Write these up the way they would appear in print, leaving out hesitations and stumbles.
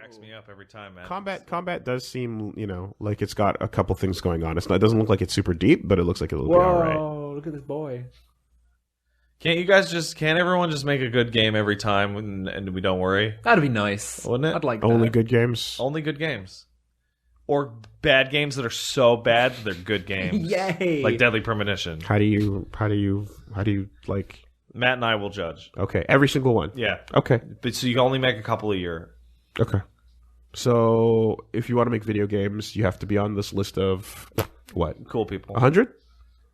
cracks me up every time, man. Combat does seem, like it's got a couple things going on. It doesn't look like it's super deep, but it looks like it'll be all right. Whoa, look at this boy. Can't everyone just make a good game every time and we don't worry? That'd be nice. Wouldn't it? I'd like Only that. good games? Only good games. Or bad games that are so bad that they're good games. Yay! Like Deadly Premonition. How do you like... Matt and I will judge. Okay, every single one? Yeah. Okay. But so you can only make a couple a year. Okay. So, if you want to make video games, you have to be on this list of, what? Cool people. 100?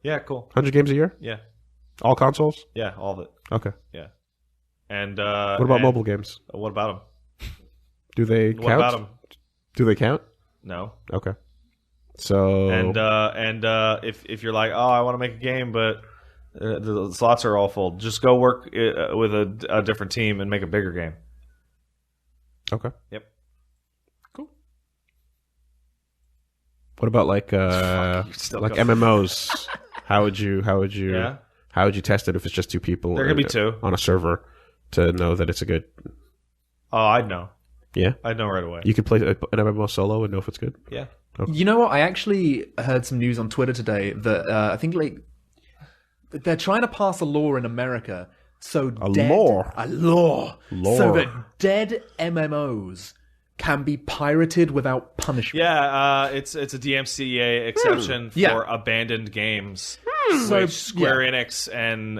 Yeah, cool. 100 games a year? Yeah. All consoles? Yeah, all of it. Okay. Yeah. And what about mobile games? What about them? Do they count? What about them? Do they count? No. Okay. So... And if you're like, oh, I want to make a game, but the slots are all full, just go work with a different team and make a bigger game. Okay. Yep. Cool. What about like MMOs? How would you test it if it's just two people? There could be two on a server to know that it's a good. Oh, I'd know. Yeah, I'd know right away. You could play an MMO solo and know if it's good. Yeah. Okay. You know what? I actually heard some news on Twitter today that I think they're trying to pass a law in America so so that dead MMOs can be pirated without punishment. Yeah, it's a DMCA exception for abandoned games. So Square Enix and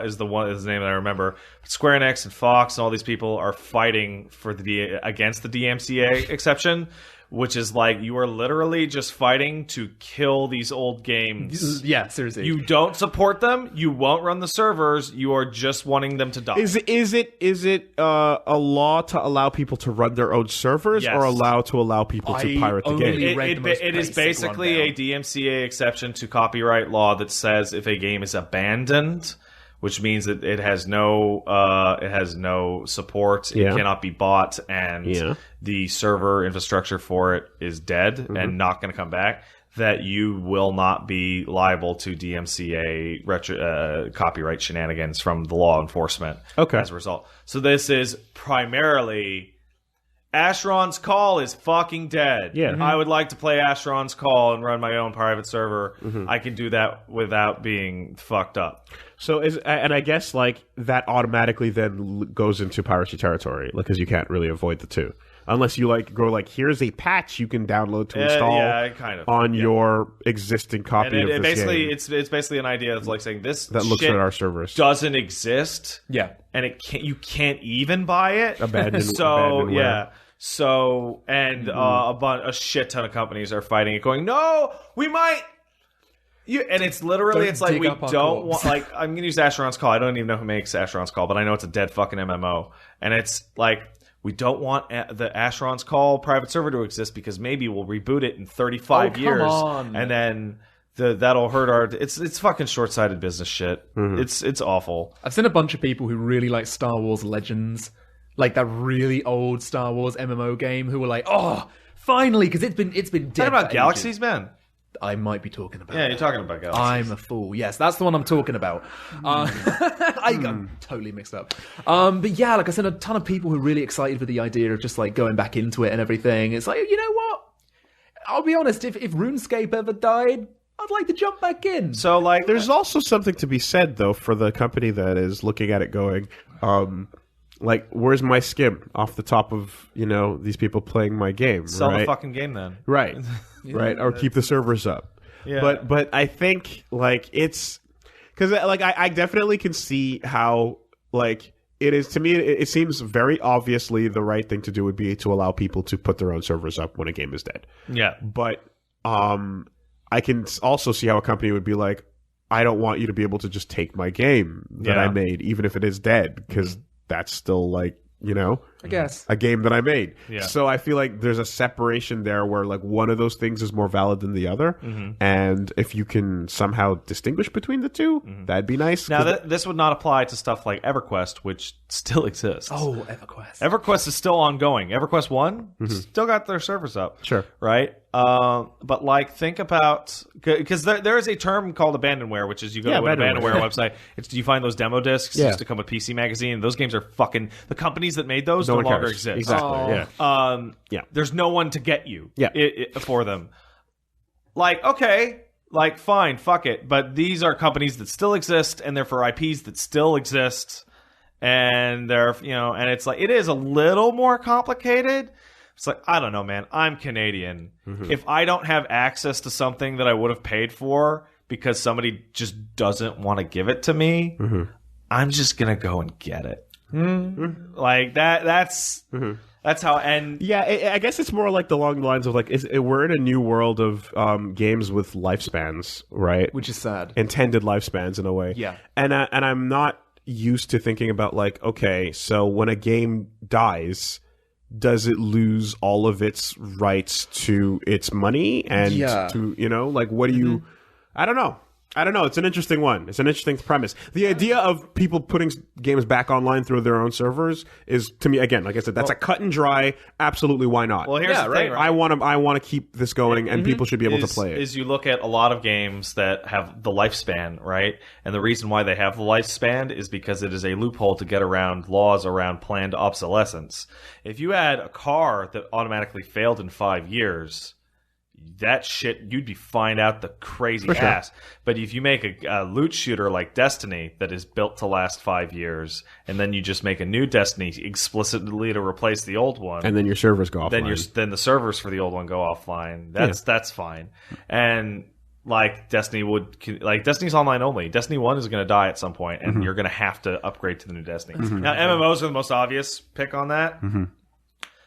is the name that I remember. Square Enix and Fox and all these people are fighting for against the DMCA exception, which is like you are literally just fighting to kill these old games. Yeah, seriously. You don't support them. You won't run the servers. You are just wanting them to die. Is it a law to allow people to run their own servers, or allow people to pirate the game? It is basically a DMCA exception to copyright law that says if a game is abandoned, which means that it has no support, it cannot be bought, and the server infrastructure for it is dead and not going to come back, that you will not be liable to DMCA copyright shenanigans from the law enforcement as a result. So this is primarily... Asheron's Call is fucking dead. Yeah. I would like to play Asheron's Call and run my own private server. I can do that without being fucked up. So and I guess like that automatically then goes into piracy territory, because you can't really avoid the two. Unless you here's a patch you can download to install on your existing copy of this game. It's basically an idea that's like saying this that looks at our servers doesn't exist. Yeah. And you can't even buy it. Abandonware. So a shit ton of companies are fighting it, going, no, we might. And it's literally, it's like, we don't want, like, I'm going to use Asheron's Call. I don't even know who makes Asheron's Call, but I know it's a dead fucking MMO. And it's like, we don't want the Asheron's Call private server to exist because maybe we'll reboot it in 35 years. On. And then that'll hurt our... It's fucking short-sighted business shit. It's awful. I've seen a bunch of people who really like Star Wars Legends, like that really old Star Wars MMO game, who were like, oh, finally, because it's been dead. Talking about Galaxies, man. I might be talking about. Yeah, you're talking about Galaxies. I'm a fool. Yes, that's the one I'm talking about. I'm totally mixed up. But yeah, like I said, a ton of people who are really excited for the idea of just like going back into it and everything. It's like, you know what? I'll be honest. If RuneScape ever died, I'd like to jump back in. So like, there's also something to be said though for the company that is looking at it going, like, where's my skim off the top of, these people playing my game? Sell the fucking game then. Right. Right. Or keep the servers up. Yeah. But I think, like, it's... Because, like, I definitely can see how, like, it is... To me, it seems very obviously the right thing to do would be to allow people to put their own servers up when a game is dead. Yeah. But I can also see how a company would be like, I don't want you to be able to just take my game that I made, even if it is dead, because... That's still like, I guess a game that I made. Yeah. So I feel like there's a separation there where like one of those things is more valid than the other. And if you can somehow distinguish between the two, that'd be nice. Now, this would not apply to stuff like EverQuest, which still exists. Oh, EverQuest. EverQuest is still ongoing. EverQuest 1 still got their servers up. Sure. Right? But like, think about, because there is a term called abandonware, which is you go to an abandonware website. You find those demo discs used to come with PC Magazine. Those games are fucking, the companies that made those no longer exist. Exactly. Yeah. There's no one to get you. Yeah. For them. Like, okay, like fine, fuck it. But these are companies that still exist, and they're for IPs that still exist, and they're and it's like it is a little more complicated. It's like, I don't know, man. I'm Canadian. Mm-hmm. If I don't have access to something that I would have paid for because somebody just doesn't want to give it to me, I'm just gonna go and get it. Mm-hmm. Like that's how. And yeah, I guess it's more like along the lines of like we're in a new world of games with lifespans, right? Which is sad. Intended lifespans in a way. Yeah, and I'm not used to thinking about like, okay, so when a game dies, does it lose all of its rights to its money and to like what do you? I don't know. It's an interesting one. It's an interesting premise. The idea of people putting games back online through their own servers is, to me, again, like I said, that's a cut and dry. Absolutely, why not? Well, here's the thing, right? I want to keep this going, and people should be able to play it. Is you look at a lot of games that have the lifespan, right? And the reason why they have the lifespan is because it is a loophole to get around laws around planned obsolescence. If you had a car that automatically failed in 5 years, that shit, you'd be fined out the crazy ass. Sure. But if you make a loot shooter like Destiny that is built to last 5 years, and then you just make a new Destiny explicitly to replace the old one, and then your servers go offline, then the servers for the old one go offline. That's fine. And like Destiny's online only. Destiny 1 is going to die at some point, and you're going to have to upgrade to the new Destiny. Now, MMOs are the most obvious pick on that.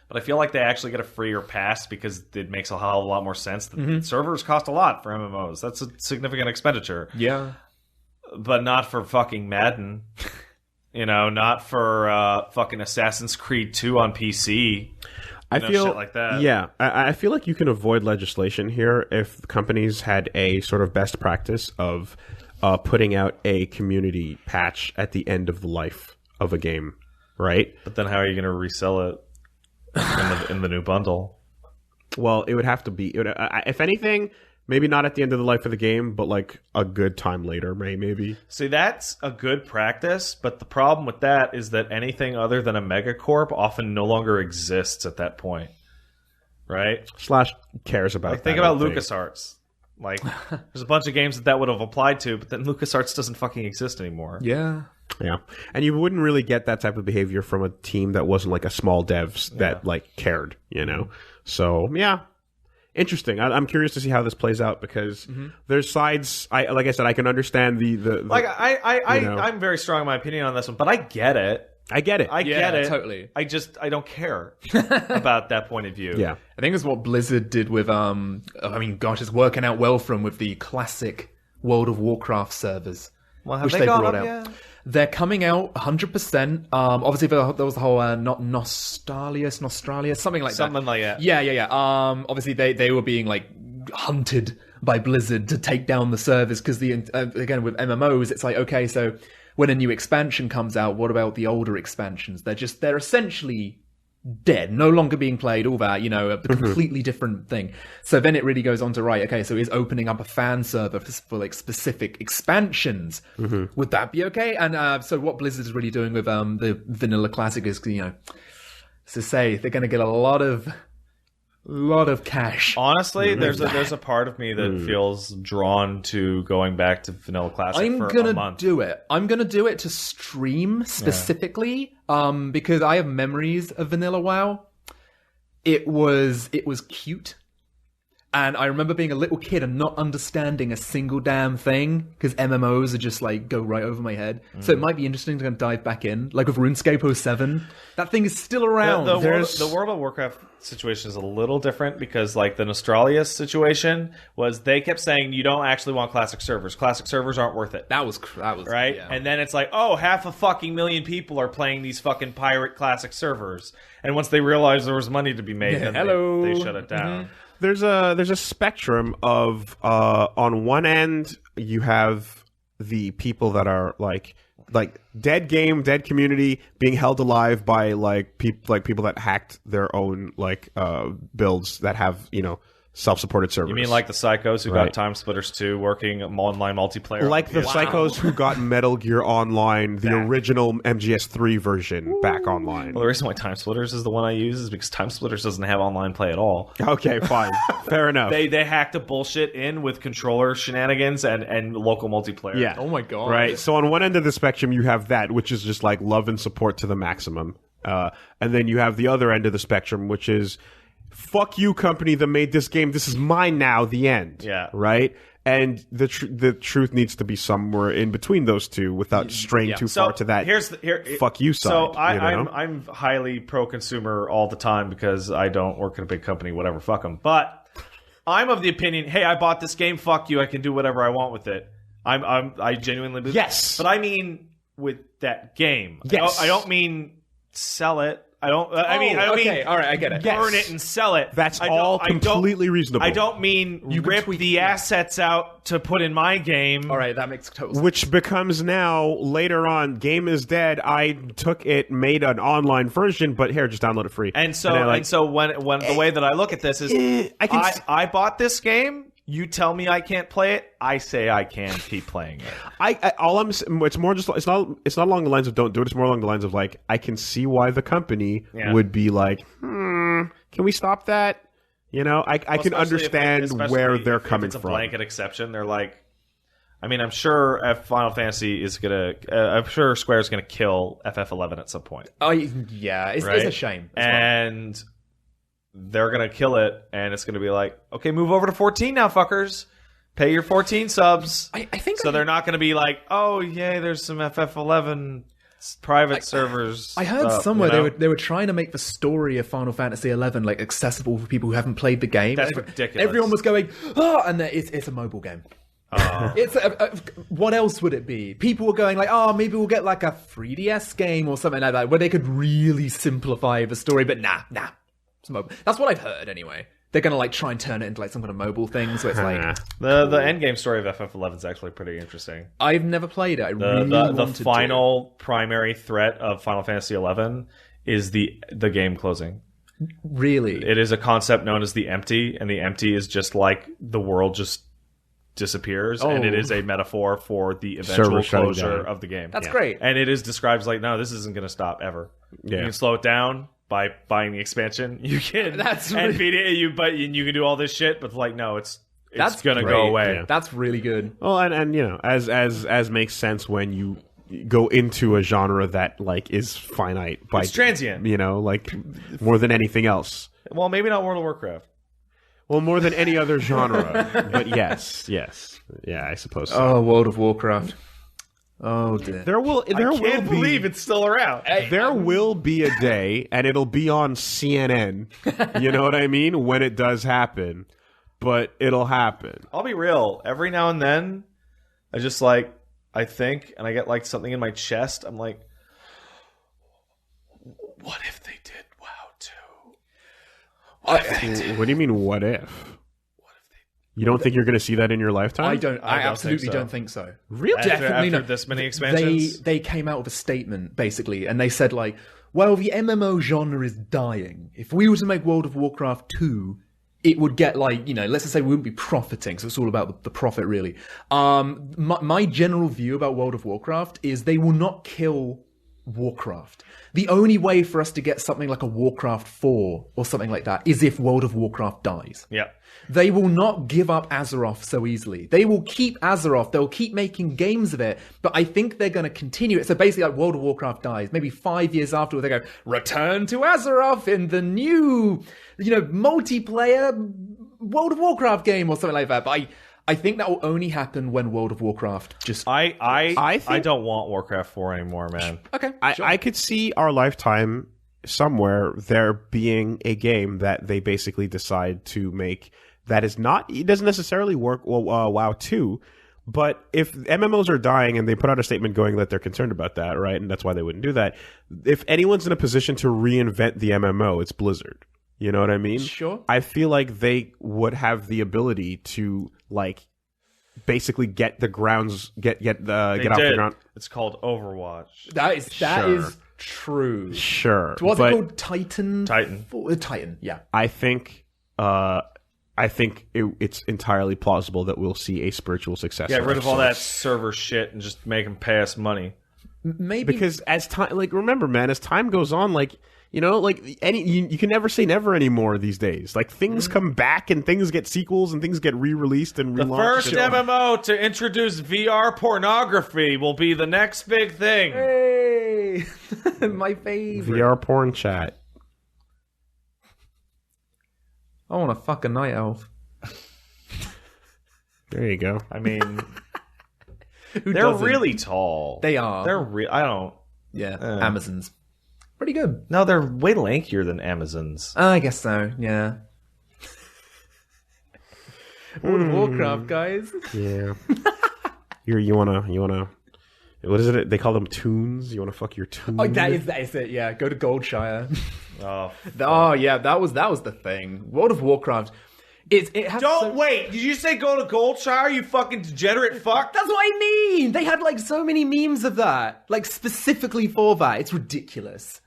But I feel like they actually get a freer pass because it makes a hell of a lot more sense. The servers cost a lot for MMOs. That's a significant expenditure. Yeah. But not for fucking Madden. Not for fucking Assassin's Creed 2 on PC. I feel shit like that. Yeah. I feel like you can avoid legislation here if companies had a sort of best practice of putting out a community patch at the end of the life of a game, right? But then how are you going to resell it? In the new bundle? Well, it would have to be, if anything, maybe not at the end of the life of the game, but like a good time later, maybe. See, that's a good practice, but the problem with that is that anything other than a megacorp often no longer exists at that point, right? Slash cares about think about LucasArts. Like, there's a bunch of games that would have applied to, but then LucasArts doesn't fucking exist anymore. Yeah. Yeah, and you wouldn't really get that type of behavior from a team that wasn't like a small devs that like cared, So yeah, interesting. I'm curious to see how this plays out because there's sides. Like I said, I can understand the I'm very strong in my opinion on this one, but I get it. I get it. Totally. I don't care about that point of view. Yeah, I think it's what Blizzard did with it's working out well for them with the classic World of Warcraft servers. Well, have they gone up yet? They're coming out 100%. Obviously, there was the whole Nostralia, something like that. Something like that. Yeah. Obviously, they were being like hunted by Blizzard to take down the servers because again with MMOs, it's like, okay, so when a new expansion comes out, what about the older expansions? They're essentially dead, no longer being played, all that, a completely different thing. So then it really goes on to, right, okay, so is opening up a fan server for like specific expansions, would that be okay? And so what Blizzard is really doing with the Vanilla Classic is, to say they're going to get a lot of cash. Honestly, there's a part of me that feels drawn to going back to Vanilla Classic for a month. I'm gonna do it to stream specifically, because I have memories of Vanilla WoW. It was cute. And I remember being a little kid and not understanding a single damn thing because MMOs are just like go right over my head. So it might be interesting to kind of dive back in, like with RuneScape 07. That thing is still around. The World of Warcraft situation is a little different because like the Nostralia situation was they kept saying you don't actually want classic servers. Classic servers aren't worth it. That was right. Yeah. And then it's like, oh, 500 million people are playing these fucking pirate classic servers. And once they realized there was money to be made, then they shut it down. There's a spectrum of on one end you have the people that are like dead community being held alive by people that hacked their own builds that have self-supported servers. You mean like the psychos who got Time Splitters 2 working online multiplayer? Like the psychos who got Metal Gear Online, the original MGS3 version, back online. Well, the reason why Time Splitters is the one I use is because Time Splitters doesn't have online play at all. Okay, fine. Fair enough. They hacked the bullshit in with controller shenanigans and local multiplayer. Yeah. Oh my god. Right. So on one end of the spectrum, you have that, which is just like love and support to the maximum. And then you have the other end of the spectrum, which is fuck you, company that made this game. This is mine now. The end. Yeah. Right. And the truth needs to be somewhere in between those two, without straying too far to that. Fuck you side. So I'm highly pro-consumer all the time because I don't work at a big company. Whatever, fuck them. But I'm of the opinion, hey, I bought this game. Fuck you. I can do whatever I want with it. I genuinely believe. Yes. But I mean with that game. Yes. I don't mean sell it. I don't mean, all right, I get it. Burn it and sell it. That's all completely reasonable. I don't mean you rip the assets out to put in my game. All right, that makes total sense. Which becomes now, later on, game is dead. I took it, made an online version, but here, just download it free. And so when the way that I look at this is, I bought this game. You tell me I can't play it. I say I can keep playing it. It's more just it's not along the lines of don't do it. It's more along the lines of like I can see why the company would be like, can we stop that? You know, I can understand where they're coming from. It's a blanket exception. They're like, I mean, I'm sure Final Fantasy is gonna. I'm sure Square's gonna kill FF11 at some point. Oh yeah, it's a shame. And they're going to kill it, and it's going to be like, okay, move over to 14 now, fuckers. Pay your 14 subs. I think so. They're not going to be like, oh, yay, there's some FF11 private servers. I heard somewhere they were trying to make the story of Final Fantasy 11 like accessible for people who haven't played the game. That's ridiculous. Everyone was going, and it's a mobile game. It's what else would it be? People were going like, oh, maybe we'll get like a 3DS game or something like that, where they could really simplify the story. But nah. That's what I've heard anyway. They're gonna like try and turn it into like some kind of mobile thing, so it's like the end game story of FF11 is actually pretty interesting. I've never played it. The final primary threat of Final Fantasy 11 is the game closing. Really, it is a concept known as the empty, and the empty is just like the world just disappears, and it is a metaphor for the eventual closure of the game. That's great, and it is described as like, no, this isn't going to stop ever. You can slow it down by buying the expansion. You can feed it, but you can do all this shit, but like, no, it's gonna go away. Yeah. That's really good. Well, and you know, as makes sense when you go into a genre that like is finite, it's transient. You know, like more than anything else. Well, maybe not World of Warcraft. Well, more than any other genre, but yes, yeah, I suppose so. Oh, World of Warcraft. Oh, dear. I can't believe it's still around. There will be a day, and it'll be on CNN. You know what I mean? When it does happen, but it'll happen. I'll be real. Every now and then, I just like I think, and I get like something in my chest. I'm like, what if they did WoW 2? What do you mean? What if? You don't think you're going to see that in your lifetime? I absolutely don't think so. Really? Definitely after this many expansions? They came out with a statement, basically, and they said, like, well, the MMO genre is dying. If we were to make World of Warcraft 2, it would get, like, you know, let's just say we wouldn't be profiting, so it's all about the profit, really. My general view about World of Warcraft is they will not kill Warcraft. The only way for us to get something like a Warcraft 4 or something like that is if World of Warcraft dies. Yeah. They will not give up Azeroth so easily. They will keep Azeroth. They'll keep making games of it. But I think they're going to continue it. So basically, like World of Warcraft dies. Maybe 5 years afterwards, they go, return to Azeroth in the new, multiplayer World of Warcraft game or something like that. But I think that will only happen when World of Warcraft just... I don't want Warcraft 4 anymore, man. Okay. I could see our lifetime somewhere there being a game that they basically decide to make that is not... It doesn't necessarily work WoW 2, but if MMOs are dying and they put out a statement going that they're concerned about that, right, and that's why they wouldn't do that, if anyone's in a position to reinvent the MMO, it's Blizzard. You know what I mean? Sure. I feel like they would have the ability to, like, basically get the grounds, get off the ground. It's called Overwatch. That is true. Sure. What's it called? Titan? Titan, yeah. I think I think it's entirely plausible that we'll see a spiritual successor. Get rid of all that server shit and just make them pay us money. Maybe because as time, like, remember, man, as time goes on, like, you know, like you can never say never anymore these days. Like, things come back and things get sequels and things get re-released and relaunched. The first MMO to introduce VR pornography will be the next big thing. Hey, my favorite VR porn chat. I want to fuck a night elf. There you go. I mean, they're really tall. They are. They're I don't. Yeah, Amazons. Pretty good. No, they're way lankier than Amazons. I guess so, yeah. World of Warcraft, guys. Yeah. you wanna what is it? They call them toons. You wanna fuck your toon? Oh, that is it, yeah. Go to Goldshire. Oh, yeah, that was the thing. World of Warcraft. It has wait, did you say go to Goldshire, you fucking degenerate fuck? That's what I mean! They had like so many memes of that. Like specifically for that. It's ridiculous.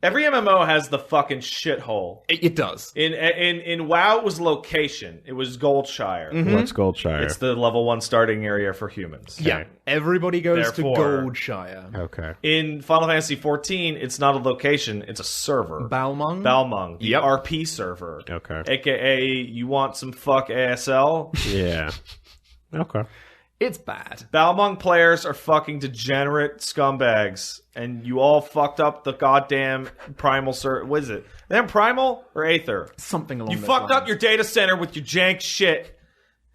Every MMO has the fucking shithole. It does. In WoW, it was location. It was Goldshire. Mm-hmm. What's Goldshire? It's the level 1 starting area for humans. Yeah. Okay. Everybody goes to Goldshire. Okay. In Final Fantasy XIV, it's not a location, it's a server. Balmung? Balmung. The RP server. Okay. AKA, you want some fuck ASL? Yeah. Okay. It's bad. Balmung players are fucking degenerate scumbags, and you all fucked up the goddamn primal what is it? Them primal or Aether? Something along those You fucked lines. up your data center with your jank shit.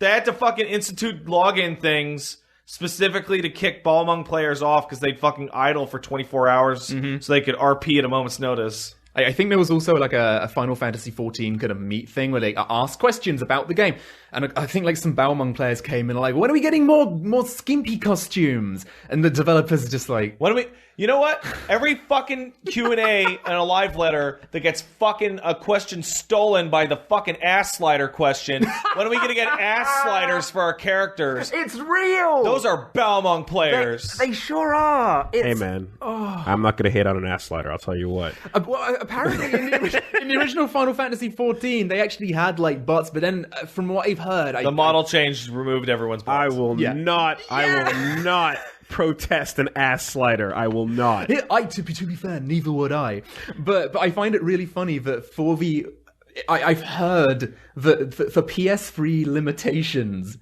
They had to fucking institute login things specifically to kick Balmung players off because they'd fucking idle for 24 hours so they could RP at a moment's notice. I think there was also like a Final Fantasy XIV kind of meet thing where they asked questions about the game. And I think like some Balmung players came in like, when are we getting more skimpy costumes? And the developers are just like, when are we... You know what? Every fucking Q&A and a live letter that gets fucking a question stolen by the fucking ass slider question. When are we going to get ass sliders for our characters? it's real! Those are Balmung players. They sure are. Hey, man. I'm not going to hate on an ass slider, I'll tell you what. Well, apparently in the original Final Fantasy XIV, they actually had like butts, but then from what I've heard... The model change removed everyone's butts. I will not protest an ass slider. I will not. To be fair, neither would I. But I find it really funny that for the... I've heard that for PS3 limitations,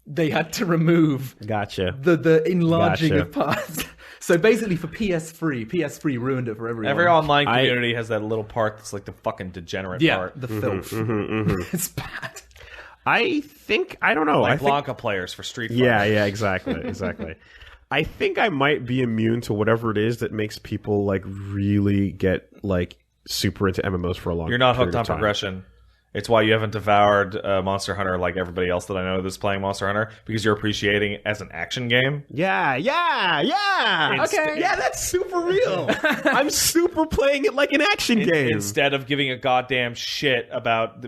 they had to remove the enlarging of parts. So basically for PS3 ruined it for everyone. Every online community has that little part that's like the fucking degenerate part. The filth. It's bad. I don't know. Like Blanca players for Street Fighter. Yeah, exactly. I think I might be immune to whatever it is that makes people like really get like super into MMOs for a long time. You're not hooked on progression. It's why you haven't devoured Monster Hunter like everybody else that I know that's playing Monster Hunter, because you're appreciating it as an action game. Yeah. Okay. Yeah, that's super real. I'm super playing it like an action game. Instead of giving a goddamn shit about...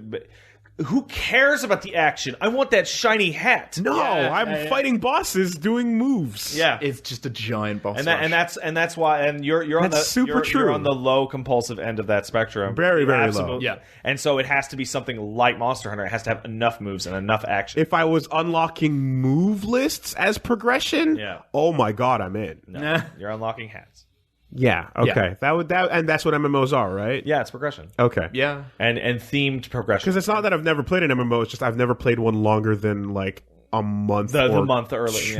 Who cares about the action? I want that shiny hat. No, I'm fighting bosses doing moves. Yeah, it's just a giant boss. And that's why. And you're on the you're on the low compulsive end of that spectrum. Very low. Yeah, and so it has to be something like Monster Hunter. It has to have enough moves and enough action. If I was unlocking move lists as progression, oh my god, I'm in. No, you're unlocking hats. Yeah. Okay. Yeah. And that's what MMOs are, right? Yeah, it's progression. Okay. Yeah. And themed progression. Because it's not that I've never played an MMO. It's just I've never played one longer than like a month. The month early.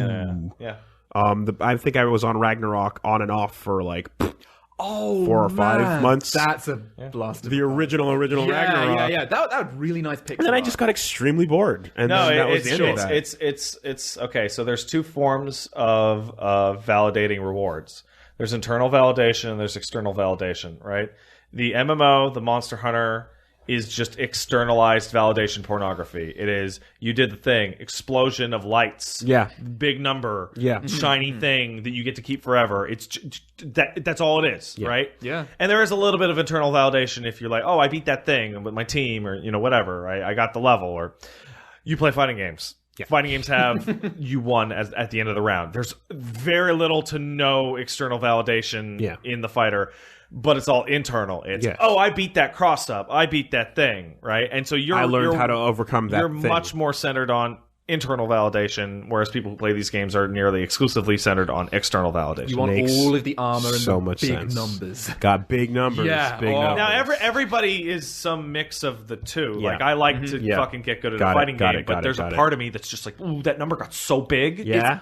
Yeah. I think I was on Ragnarok on and off for like 4 or 5 months. That's a blast. The original Ragnarok. Yeah. That was really nice picture. And then I just got extremely bored. And that was the end of that. It's okay. So there's two forms of validating rewards. There's internal validation and there's external validation, right? The MMO, the Monster Hunter, is just externalized validation pornography. It is, you did the thing, explosion of lights, big number, shiny thing that you get to keep forever. It's that's all it is, right? Yeah. And there is a little bit of internal validation if you're like, oh, I beat that thing with my team, or whatever, right? I got the level, or you play fighting games. Yeah. Fighting games have you won at the end of the round. There's very little to no external validation in the fighter. but it's all internal. It's I beat that cross up, I beat that thing, right? And so I learned how to overcome that. You're much more centered on internal validation, whereas people who play these games are nearly exclusively centered on external validation. You want all of the armor and the big numbers. Got big numbers. Yeah. Big numbers. Now everybody is some mix of the two. Yeah. Like I like to fucking get good at a fighting game, but there's a part of me that's just like, ooh, that number got so big. Yeah.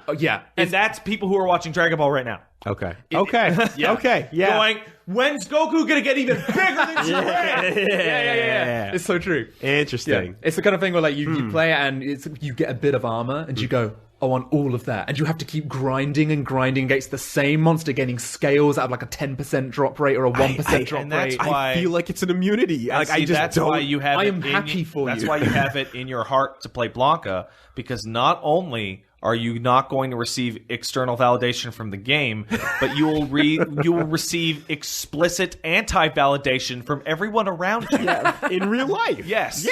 And that's people who are watching Dragon Ball right now. Okay. Okay. Yeah. Going, when's Goku gonna get even bigger than Jiren? Yeah. It's so true. Interesting. Yeah. It's the kind of thing where like you play it and you get a bit of armor and you go, I want all of that. And you have to keep grinding against the same monster, getting scales out of like a 10% drop rate or a 1% drop rate. I feel like it's an immunity. Like I just that's don't. Why you have I am happy for you. That's why you have it in your heart to play Blanca, because not only are you not going to receive external validation from the game, but you will receive explicit anti-validation from everyone around you. In real life. Yes.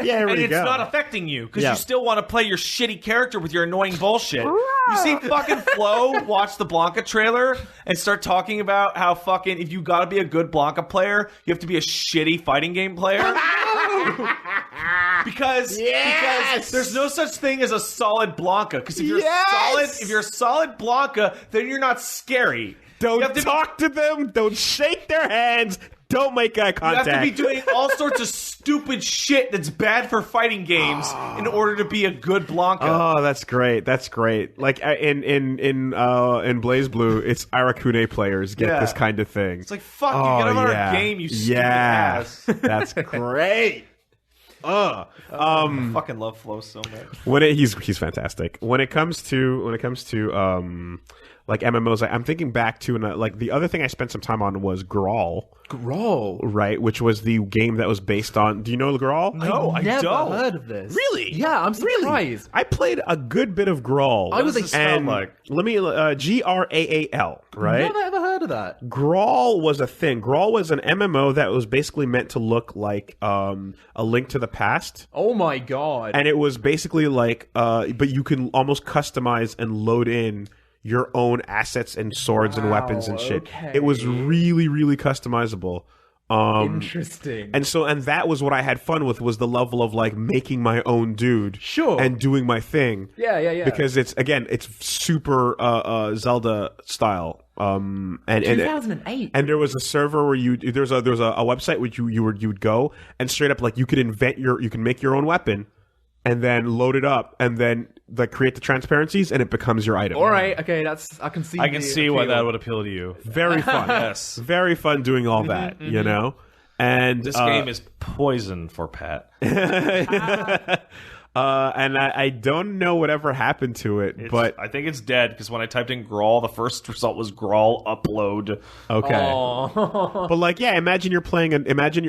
Yeah, and it's not affecting you, because you still want to play your shitty character with your annoying bullshit. You see fucking Flo watch the Blanca trailer and start talking about how fucking, if you gotta be a good Blanca player, you have to be a shitty fighting game player. Because there's no such thing as a solid Blanca. Because if you're a solid Blanca, then you're not scary. Don't talk to them. Don't shake their hands. Don't make eye contact. You have to be doing all sorts of stupid shit that's bad for fighting games in order to be a good Blanca. Oh, that's great. That's great. Like in Blaze Blue, it's Arakune players get this kind of thing. It's like, fuck, you get out of our game, you stupid ass. That's great. I fucking love Flo so much. He's fantastic. When it comes to like MMOs, I'm thinking back to like the other thing I spent some time on was Grawl. Grawl, right? Which was the game that was based on. Do you know Grawl? No, I never heard of this. Really? Yeah, I'm surprised. Really? I played a good bit of Grawl. I was and let me Graal, right? Never ever heard of that. Grawl was a thing. Grawl was an MMO that was basically meant to look like a Link to the Past. Oh my god! And it was basically like, but you can almost customize and load in your own assets and swords and weapons and shit. Okay. It was really, really customizable. Interesting. And that was what I had fun with, was the level of like making my own dude. Sure. And doing my thing. Yeah. Because it's super Zelda style. And 2008. And there was a server where there's a website which you would go and straight up like you can make your own weapon and then load it up and then like create the transparencies and it becomes your item. All right, okay, I can see why that would appeal to you. Very fun. Yes. Very fun doing all that, you know? And this game is poison for Pat. And I don't know whatever happened to it, but I think it's dead, because when I typed in Grawl, the first result was Grawl upload. Okay. But like, yeah, imagine a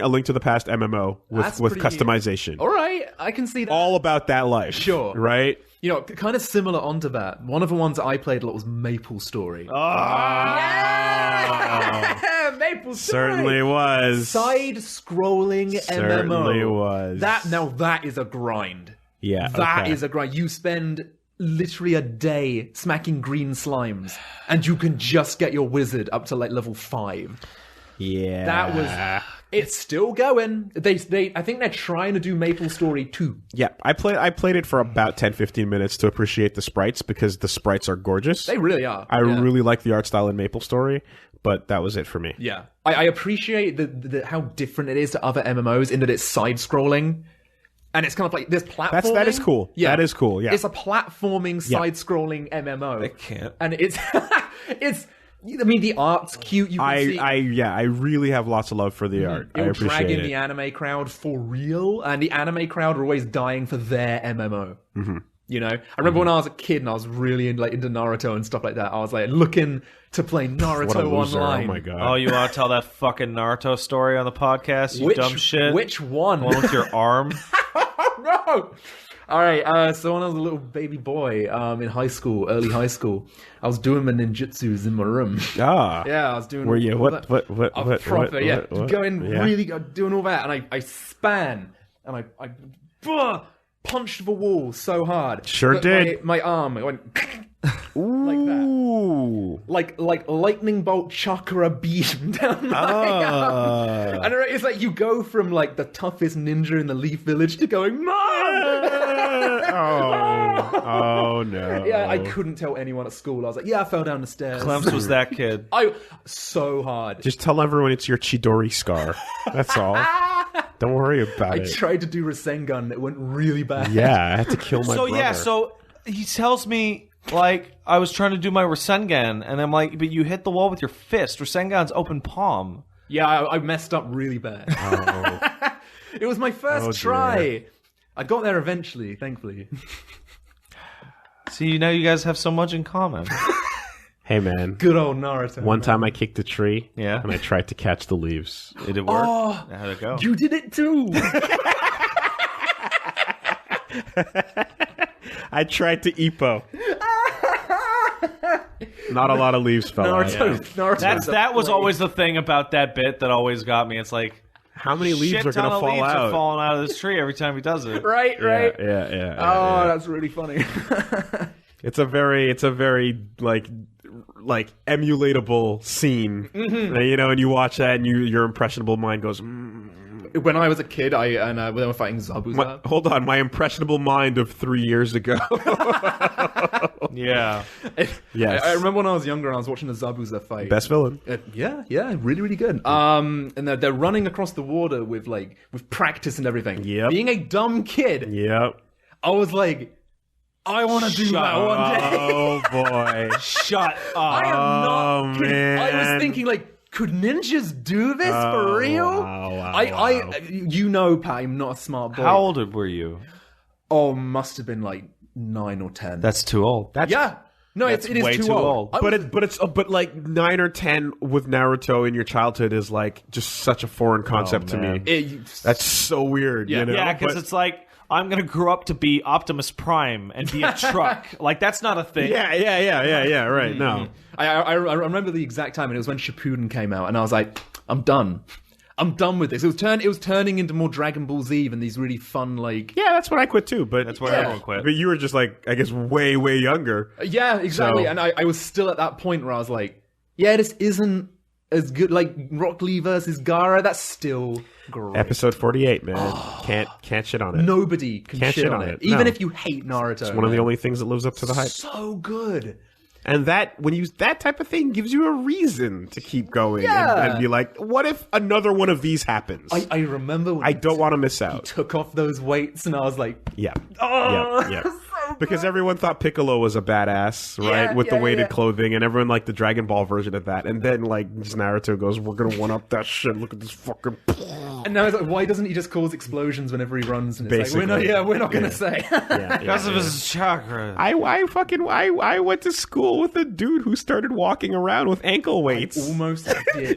Link to the Past MMO with customization. All right, I can see that. All about that life. Sure. Right? You know, kind of similar onto that. One of the ones that I played a lot was Maple Story. Yeah! Maple Story! Certainly was. Side-scrolling MMO. Certainly was. That is a grind. Yeah, That is a grind. You spend literally a day smacking green slimes, and you can just get your wizard up to like level 5. Yeah. That was... It's still going. I think they're trying to do Maple Story 2. Yeah, I played it for about 10-15 minutes to appreciate the sprites, because the sprites are gorgeous. They really are. I really like the art style in Maple Story, but that was it for me. Yeah. I appreciate how different it is to other MMOs in that it's side-scrolling. And it's kind of like this platforming. That is cool. Yeah. That is cool. Yeah. It's a platforming, side-scrolling MMO. They can't. And it's I mean, the art's cute. You can see. I really have lots of love for the art. I appreciate drag in it. the anime crowd for real, and the anime crowd are always dying for their MMO. Mm-hmm. You know, I remember when I was a kid and I was really into Naruto and stuff like that. I was like looking to play Naruto online. Oh my god! Oh, you want to tell that fucking Naruto story on the podcast? You dumb shit. Which one? The one with your arm? Oh no! All right, so when I was a little baby boy in high school, early high school, I was doing my ninjutsus in my room. Ah, yeah, I was doing. Were you what? Doing all that, and I span, and I punched the wall so hard. Sure did. My arm, it went, Ooh. Like lightning bolt chakra beam down my arm. And it's like you go from like the toughest ninja in the Leaf Village to going, Mom! Oh no. Yeah, I couldn't tell anyone at school. I was like, yeah, I fell down the stairs. Clemps was that kid. So hard. Just tell everyone it's your Chidori scar. That's all. Don't worry about it. I tried to do Rasengan. It went really bad. Yeah, I had to kill my brother. So he tells me, like, I was trying to do my Rasengan, and I'm like, but you hit the wall with your fist. Rasengan's open palm. Yeah, I messed up really bad. Oh. It was my first try. I got there eventually, thankfully. See, now you guys have so much in common. Hey, man. Good old Naruto. One time I kicked a tree, yeah, and I tried to catch the leaves. Did it work? Oh, how'd it go? You did it too. I tried to Ippo. Not a lot of leaves fell out. Naruto That was always the thing about that bit that always got me. It's like, how many leaves are going to fall out? Are falling out of this tree every time he does it. Right. Yeah. That's really funny. It's a very like emulatable scene, you know, and you watch that and your impressionable mind goes. When I was a kid, when they were fighting Zabuza. Hold on, my impressionable mind of 3 years ago. Yeah. Yes. I remember when I was younger and I was watching the Zabuza fight. Best villain. Yeah, really, really good. And they're running across the water with practice and everything. Yep. Being a dumb kid. Yep. I was like, I want to do that one day. Oh boy. Shut up. I am not kidding. Man. I was thinking could ninjas do this for real? Wow. You know, Pat, I'm not a smart boy. How old were you? Oh, must have been 9 or 10. That's too old. Yeah. No, it is way too too old. But 9 or 10 with Naruto in your childhood is just such a foreign concept to me. That's so weird. Yeah. You know? Yeah, because it's like, I'm going to grow up to be Optimus Prime and be a truck. That's not a thing. Yeah, right. No. I remember the exact time, and it was when Shippuden came out, and I was like, I'm done. I'm done with this. It was turning into more Dragon Ball Z and these really fun, Yeah, that's when I quit too, but... That's where everyone quit. But you were just, I guess, way, way younger. Yeah, exactly. So... And I was still at that point where I was like, yeah, this isn't as good, Rock Lee versus Gaara, that's still great. Episode 48, man. Can't shit on it. Nobody can shit on it. Even if you hate Naruto. It's one of the only things that lives up to the hype. So good. And that type of thing gives you a reason to keep going and be like, what if another one of these happens? I remember when I don't want to miss out. He took off those weights and I was like, yeah. So because everyone thought Piccolo was a badass, right? With the weighted clothing, and everyone liked the Dragon Ball version of that. And then just Naruto goes, we're gonna one up that shit. Look at this fucking. And now it's like, why doesn't he just cause explosions whenever he runs? And it's basically, we're not gonna say. Because of his chakra. I went to school with a dude who started walking around with ankle weights. I almost did.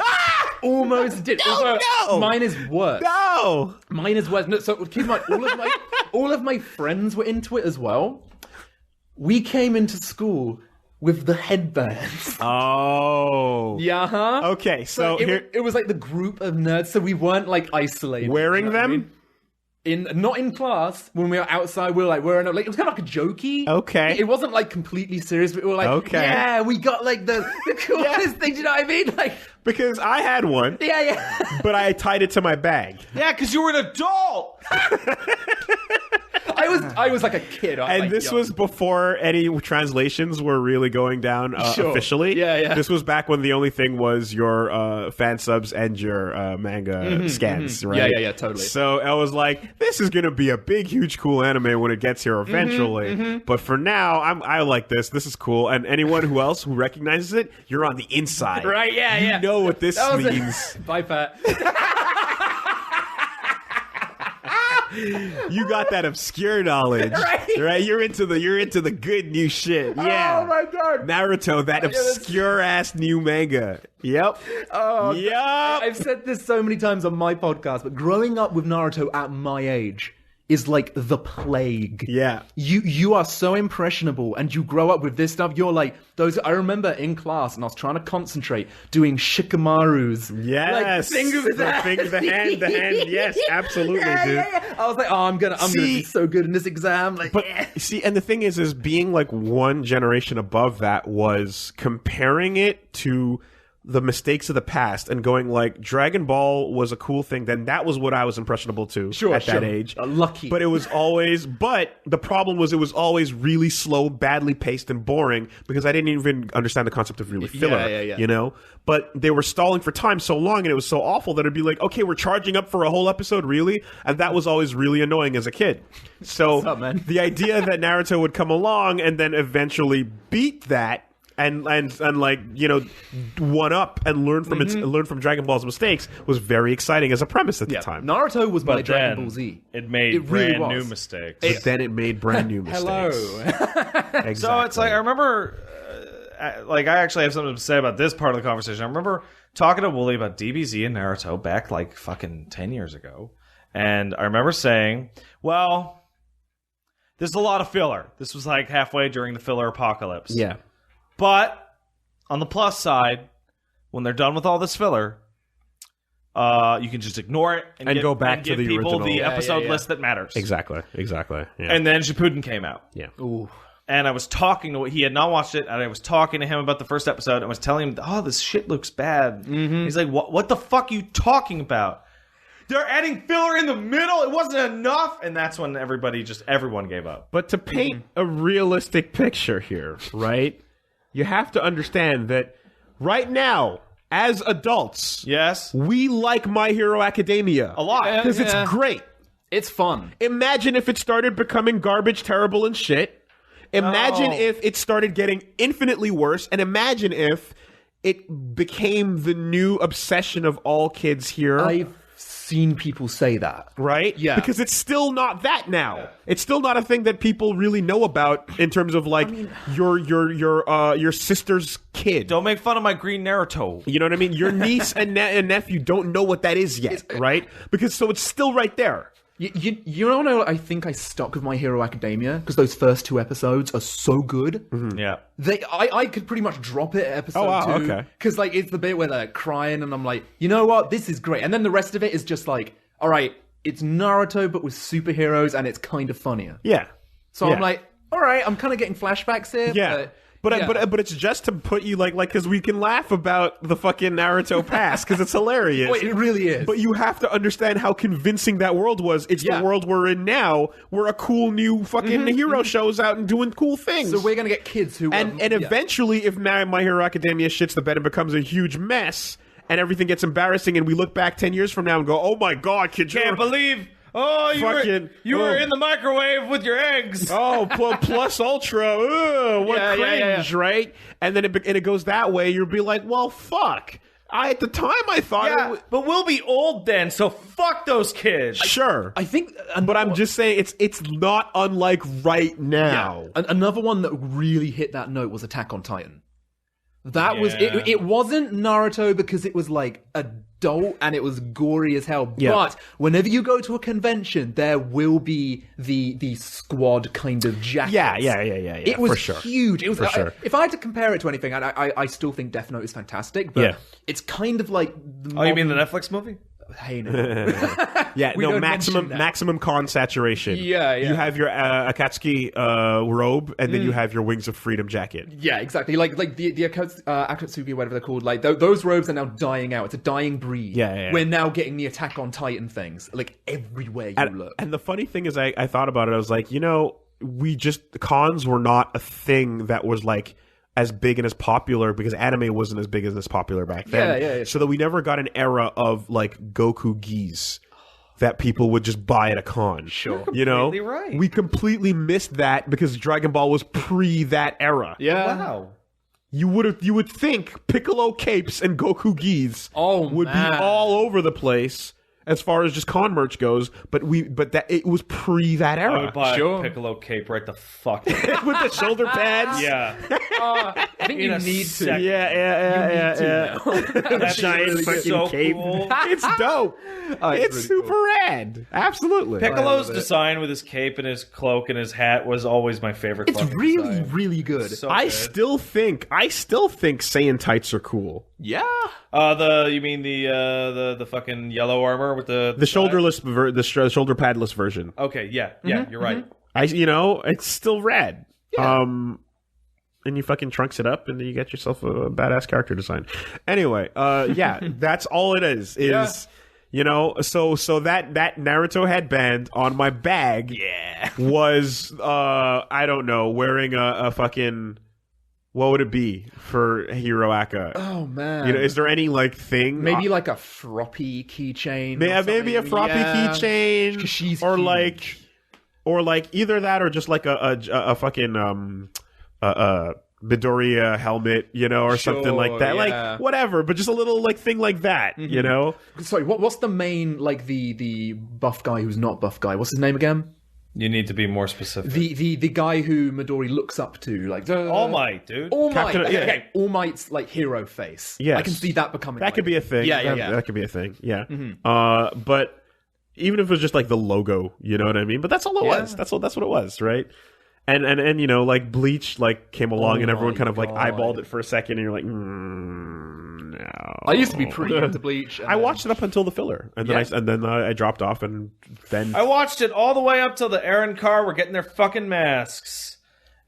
Almost did. No. Mine is worse. No. Mine is worse. No, so keep in mind, all of my friends were into it as well. We came into school with the headbands. Oh. Yeah, huh? Okay, so it was like the group of nerds, so we weren't isolated. Wearing them? I mean? Not in class. When we were outside, we were wearing it was kind of like a jokey. Okay. It wasn't completely serious, but we were okay. Yeah, we got the coolest thing. Do you know what I mean? Because I had one. Yeah. But I tied it to my bag. Yeah, because you were an adult. I was like a kid. And this was before any translations were really going down officially. Yeah. This was back when the only thing was your fan subs and your manga scans, right? Yeah, totally. So I was like, this is going to be a big, huge, cool anime when it gets here eventually. But for now, I like this. This is cool. And anyone who recognizes it, you're on the inside. Right, yeah. You know what this means. Bye, Pat. You got that obscure knowledge, right? You're into the good new shit. Yeah. Oh my god, Naruto, that obscure ass new manga. Yep. Oh, yep. I've said this so many times on my podcast, but growing up with Naruto at my age, is like the plague. Yeah. You are so impressionable and you grow up with this stuff. You're like, I remember in class and I was trying to concentrate doing shikamaru's. Yes. Like, the hand. Yes, absolutely, dude. Yeah. I was like, I'm gonna be so good in this exam. Like, see, and the thing is being like one generation above that was comparing it to the mistakes of the past and going like Dragon Ball was a cool thing, then that was what I was impressionable to at that age. Lucky. But it was always, the problem was it was always really slow, badly paced, and boring because I didn't even understand the concept of really filler, you know? But they were stalling for time so long and it was so awful that it'd be like, okay, we're charging up for a whole episode, really? And that was always really annoying as a kid. So What's up, man? The idea that Naruto would come along and then eventually beat that and like, you know, one up and learn from learn from Dragon Ball's mistakes was very exciting as a premise at the time. Naruto was my Dragon Ball Z. It made brand new mistakes. But then it made brand new mistakes. Hello. Exactly. So it's like I remember, like I actually have something to say about this part of the conversation. I remember talking to Wooly about DBZ and Naruto back like fucking 10 years ago, and I remember saying, "Well, there's a lot of filler." This was like halfway during the filler apocalypse. Yeah. But on the plus side, when they're done with all this filler, you can just ignore it and go back to the people original. the episode list that matters. Exactly. Yeah. And then Shippuden came out. Yeah. Ooh. And I was talking to he had not watched it, and I was talking to him about the first episode and was telling him, "Oh, this shit looks bad." Mm-hmm. He's like, "What the fuck are you talking about? They're adding filler in the middle. It wasn't enough." And that's when everyone gave up. But to paint a realistic picture here, right? You have to understand that right now, as adults, yes, we like My Hero Academia a lot because it's great. It's fun. Imagine if it started becoming garbage, terrible, and shit. Imagine if it started getting infinitely worse, and imagine if it became the new obsession of all kids here. I've seen people say that. Right? Yeah. Because it's still not that now. Yeah. It's still not a thing that people really know about in terms of like your sister's kid. Don't make fun of my green Naruto. You know what I mean? Your niece and nephew don't know what that is yet, right? Because so it's still right there. You don't know, I think I stuck with My Hero Academia because those first 2 episodes are so good. Mm-hmm. Yeah. I could pretty much drop it at episode 2. Okay. Because like it's the bit where they're crying and I'm like, you know what? This is great. And then the rest of it is just like, all right, it's Naruto but with superheroes and it's kind of funnier. Yeah. So I'm like, all right, I'm kind of getting flashbacks here. Yeah. But it's just to put you like because we can laugh about the fucking Naruto past because it's hilarious. Wait, it really is. But you have to understand how convincing that world was. It's the world we're in now, where a cool new fucking hero shows out and doing cool things. So we're gonna get kids who and eventually, if My Hero Academia shits the bed and becomes a huge mess, and everything gets embarrassing, and we look back 10 years from now and go, "Oh my god, kids! Can't believe." Oh, you were in the microwave with your eggs. Oh, plus ultra. What cringe, right? And then it goes that way. You'll be like, well, fuck. At the time, I thought but we'll be old then, so fuck those kids. Sure. I think... But I'm just saying, it's not unlike right now. Yeah. Another one that really hit that note was Attack on Titan. That was... It wasn't Naruto because it was like adult and it was gory as hell. Yeah. But whenever you go to a convention, there will be the squad kind of jackets. Yeah. It was huge. It was sure. If I had to compare it to anything, I still think Death Note is fantastic. But it's kind of like... you mean the Netflix movie? Hey, no. maximum con saturation. Yeah. You have your Akatsuki robe, and then you have your Wings of Freedom jacket. Yeah, exactly. Like the Akatsuki, whatever they're called. Like those robes are now dying out. It's a dying breed. Yeah. We're now getting the Attack on Titan things like everywhere you look. And the funny thing is, I thought about it. I was like, cons were not a thing that was like as big and as popular because anime wasn't as big and as popular back then. Yeah. So that we never got an era of like Goku gis that people would just buy at a con. Sure. You know? Completely right. We completely missed that because Dragon Ball was pre that era. Yeah. Wow. You would think Piccolo capes and Goku gis would be all over the place as far as just con merch goes, but it was pre that era. I would buy a Piccolo cape right the fuck with the shoulder pads. Yeah. I think you need to. Yeah. That giant fucking so cape. cool. It's dope. It's really super rad. Absolutely. Piccolo's design with his cape and his cloak and his hat was always my favorite. It's really, really good. So I good. still think Saiyan tights are cool. Yeah. You mean the fucking yellow armor with the shoulderless, shoulder padless version. Okay, yeah, you're right. It's still rad. Yeah. And you fucking trunks it up, and then you get yourself a badass character design. Anyway, that's all it is. So that Naruto headband on my bag, was I don't know, wearing a fucking. What would it be for Hiro Aka? Oh man! Is there any thing? Maybe like a froppy keychain. Maybe a froppy keychain, she's or huge. like either that, or just like a fucking Midoriya helmet, or something like that. Yeah. Like whatever, but just a little thing like that, Sorry, what's the main the buff guy who's not buff guy? What's his name again? You need to be more specific. The guy who Midori looks up to, All Might, dude. All Might. Captain, Okay, All Might's hero face. Yes. I can see that becoming. That could be a thing. Yeah. That could be a thing. Yeah. But even if it was just the logo, you know what I mean? But that's all it was. That's what it was, right? And Bleach came along and everyone kind of eyeballed it for a second, and you're like, no. I used to be pretty into Bleach. I watched it up until the filler, and then I dropped off, and then I watched it all the way up till the Eren Carr were getting their fucking masks,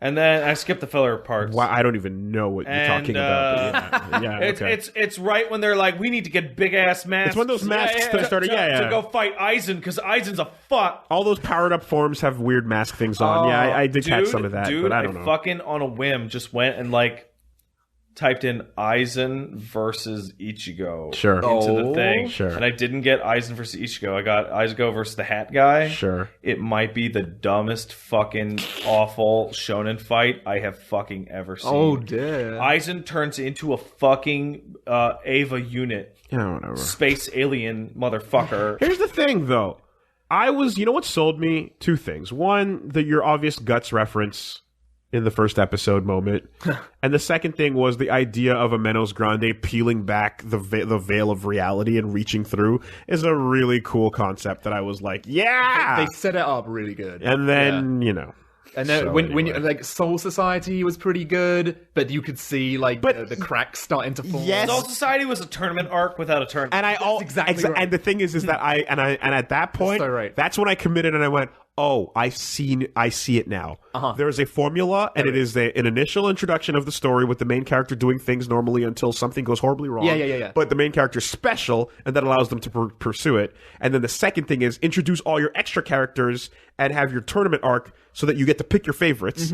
and then I skipped the filler parts. Wow, I don't even know what you're talking about. But It's right when they're like, we need to get big ass masks. It's when those masks started. To go fight Aizen, because Aizen's a fuck. All those powered up forms have weird mask things on. I did catch some of that, but I don't know. Fucking on a whim just went and typed in Aizen versus Ichigo into the thing. Sure. And I didn't get Aizen versus Ichigo. I got Ichigo versus the Hat Guy. Sure. It might be the dumbest fucking awful shonen fight I have fucking ever seen. Oh, dear. Aizen turns into a fucking Ava unit. Yeah, whatever. Space alien motherfucker. Here's the thing, though. What sold me? Two things. One, your obvious Guts reference in the first episode moment. And the second thing was the idea of a Menos Grande peeling back the veil of reality and reaching through is a really cool concept that I was like, yeah! They set it up really good. And then, And then when you, Soul Society was pretty good, but you could see the cracks starting to form. Yes. Soul Society was a tournament arc without a tournament. And exactly right. And the thing is that at that point, so right. That's when I committed and I went, oh, I see it now. There is a formula, and it is an initial introduction of the story with the main character doing things normally until something goes horribly wrong. Yeah. But the main character's special, and that allows them to pursue it. And then the second thing is introduce all your extra characters and have your tournament arc so that you get to pick your favorites.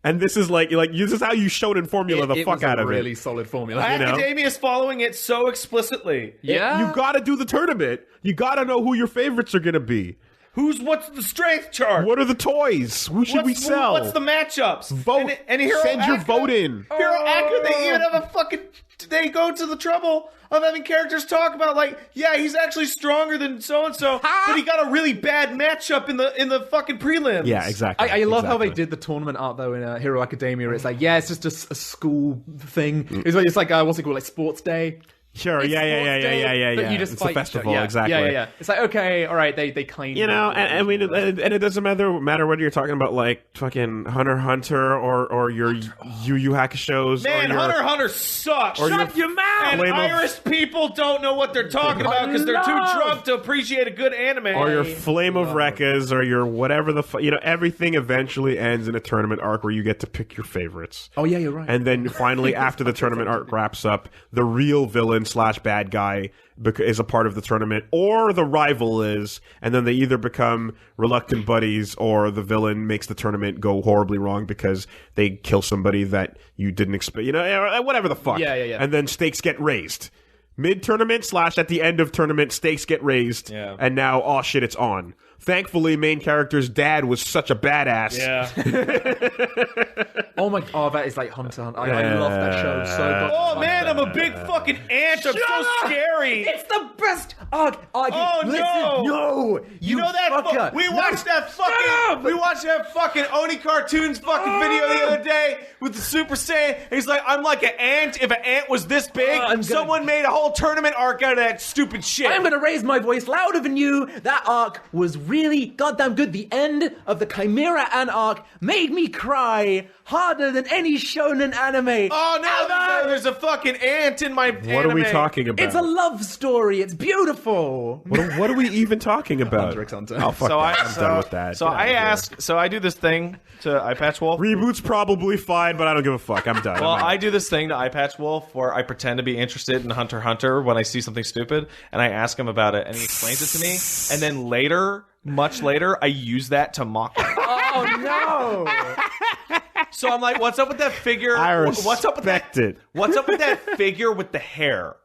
And this is this is how you shonen formula the fuck out of it. Really solid formula. Academia's following it so explicitly. Yeah. You got to do the tournament. You got to know who your favorites are going to be. What's the strength chart? What are the toys? Who should we sell? What's the matchups? Vote. And Hero Send your Aka, vote in. Hero Aka, they even have a fucking... They go to the trouble of having characters talk about he's actually stronger than so-and-so, but he got a really bad matchup in the fucking prelims. Yeah, exactly. I love how they did the tournament art, though, in Hero Academia. It's it's just a school thing. It's like, what's it called, sports day? Sure, yeah. But you just it's fight a festival, exactly. Yeah. It's okay, all right, they claim... and it doesn't matter whether you're talking about, fucking Hunter x Hunter or your Yu Yu Hakusho's. Man, Hunter x Hunter sucks. Shut your mouth! And Irish people don't know what they're talking about because they're too drunk to appreciate a good anime. Or your Flame of Rekkas, or your whatever everything eventually ends in a tournament arc where you get to pick your favorites. Oh, yeah, you're right. And then finally, after the tournament arc wraps up, the real villain / bad guy is a part of the tournament, or the rival is, and then they either become reluctant buddies, or the villain makes the tournament go horribly wrong because they kill somebody that you didn't expect, whatever the fuck. Yeah. And then stakes get raised. Mid-tournament / at the end of tournament, stakes get raised, and now, oh shit, it's on. Thankfully, main character's dad was such a badass. Yeah. Oh my god, that is like Hunter x Hunter. I love that show so much. Oh man, I'm a big fucking ant. I'm so scary. It's the best arc. Oh No, you know that fucker. We watched that fucking Oni Cartoons fucking video the other day with the Super Saiyan. He's like, I'm like an ant. If an ant was this big, someone made a whole tournament arc out of that stupid shit. I'm gonna raise my voice louder than you. That arc was really goddamn good. The end of the Chimera Ant arc made me cry harder than any shonen anime. Oh no, there's a fucking ant in my anime. What are we talking about? It's a love story. It's beautiful. What are we even talking about? Hunter x Hunter. Oh, fuck that. I'm done with that. So I do this thing to Eyepatch Wolf. Reboot's probably fine, but I don't give a fuck. I'm done. Well, I do this thing to Eyepatch Wolf where I pretend to be interested in Hunter x Hunter when I see something stupid, and I ask him about it, and he explains it to me, and then later, much later, I use that to mock him. Oh no! So I'm like, what's up with that figure? What's up with that? What's up with that figure with the hair?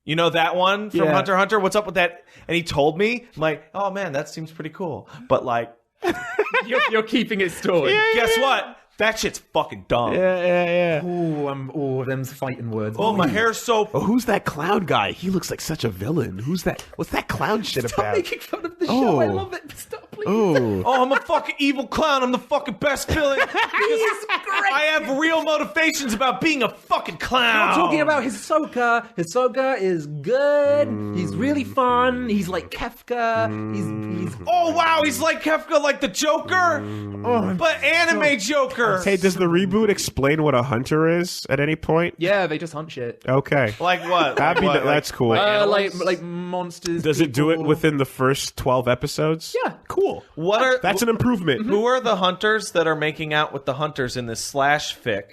You know that one from Hunter x Hunter? What's up with that? And he told me, I'm like, oh man, that seems pretty cool. But like, you're keeping it stored. Guess what? That shit's fucking dumb. Yeah. Ooh, them's fighting words. Oh, my hair's so... Oh, who's that clown guy? He looks like such a villain. Who's that? What's that clown shit Stop about? making fun of the show. I love it. Stop, please. Oh, I'm a fucking evil clown. I'm the fucking best villain. He's great. I have real motivations about being a fucking clown. I'm talking about Hisoka. Hisoka is good. He's really fun. He's like Kefka. He's Oh, wow. He's like Kefka, like the Joker. But anime Joker. Hey, does the reboot explain what a hunter is at any point? Yeah, they just hunt shit. Okay. Like what? That's cool. Like monsters. Does it do it within the first 12 episodes? Yeah. Cool. That's an improvement. Who are the hunters that are making out with the hunters in this slash fic?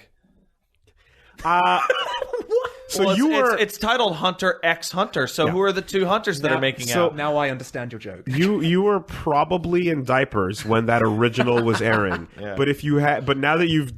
So it's titled Hunter x Hunter. So who are the two hunters that are making out? Now I understand your joke. You were probably in diapers when that original was airing. But if you had, but now that you've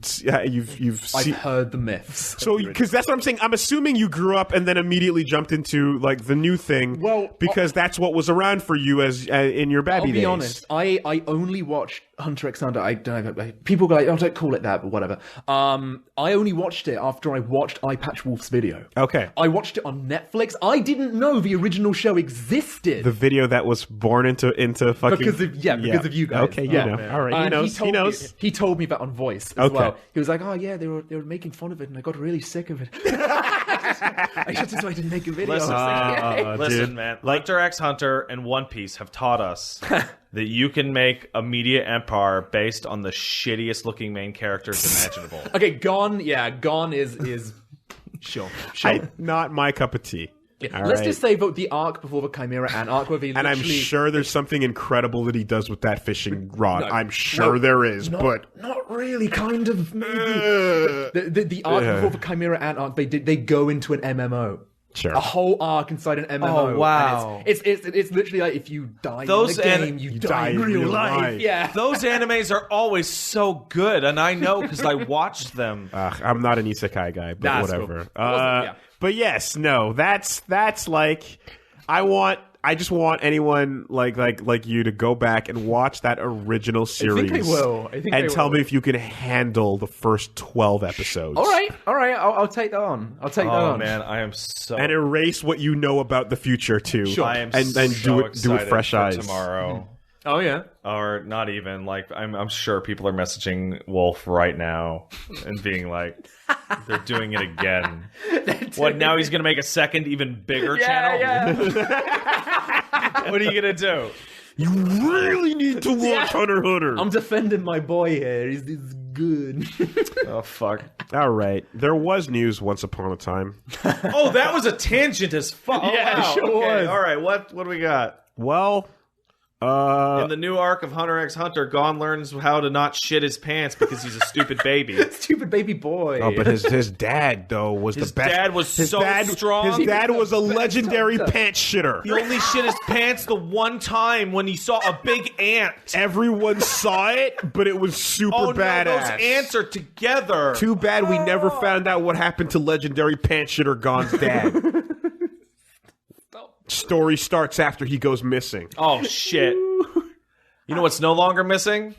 I've heard the myths. So because that's what I'm saying. I'm assuming you grew up and then immediately jumped into like the new thing. Well, because that's what was around for you as in your babby days. I'll be honest. I only watched Hunter x Hunter. I don't know. People go like, oh, don't call it that, but whatever. I only watched it after I watched Eyepatch Wolf's video. Okay. I watched it on Netflix. I didn't know the original show existed. The video that was born into fucking... Because of you guys. Okay, you know. All right, he knows. He told me that on voice as well. He was like, oh yeah, they were making fun of it and I got really sick of it. I just so I didn't make a video. Listen, man. Hunter x Hunter and One Piece have taught us that you can make a media empire based on the shittiest looking main characters imaginable. Okay, Gon is... Sure. Not my cup of tea. Yeah. Let's just say the arc before the Chimera Ant arc where they and I'm sure there's something incredible that he does with that fishing rod. I'm sure there is, but not really. Kind of maybe the arc before the Chimera Ant arc. They go into an MMO. Sure. A whole arc inside an MMO. Oh wow! It's literally like if you die in the game, you die in real life. Yeah. Those animes are always so good, and I know because I watched them. I'm not an isekai guy, but whatever. Cool. But yes, no, that's like I just want anyone like you to go back and watch that original series. I think I will. And tell me if you can handle the first 12 episodes. All right. I'll take that on. Oh man, I am so and erase what you know about the future too. Sure. I am and do it with fresh eyes tomorrow. Mm-hmm. Oh yeah. Or not even like I'm sure people are messaging Wolf right now and being like, they're doing it again. What now? He's gonna make a second, even bigger channel. Yeah. What are you gonna do? You really need to watch Hunter x Hunter. I'm defending my boy here. He's good. Oh fuck. All right. There was news once upon a time. Oh, that was a tangent as fuck. Yeah, it sure was. All right. What do we got? Well. In the new arc of Hunter x Hunter, Gon learns how to not shit his pants because he's a stupid baby. Stupid baby boy. Oh, but his dad though was the best. His dad was so strong. His dad was a legendary pants shitter. He only shit his pants the one time when he saw a big ant. Everyone saw it, but it was super badass. No, those ants are together. Too bad we never found out what happened to legendary pants shitter Gon's dad. Story starts after he goes missing. Oh shit. You know what's no longer missing?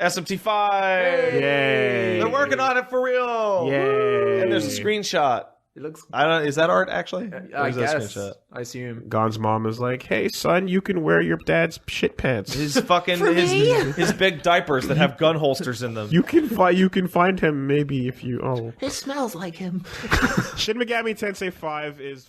SMT5. Yay! They're working on it for real. Yay! And there's a screenshot. It looks. I don't. Is that art actually? I guess. I assume. Gon's mom is like, "Hey, son, you can wear your dad's shit pants. His fucking his big diapers that have gun holsters in them. You can find him maybe if you. Oh, It smells like him. Shin Megami Tensei 5 is."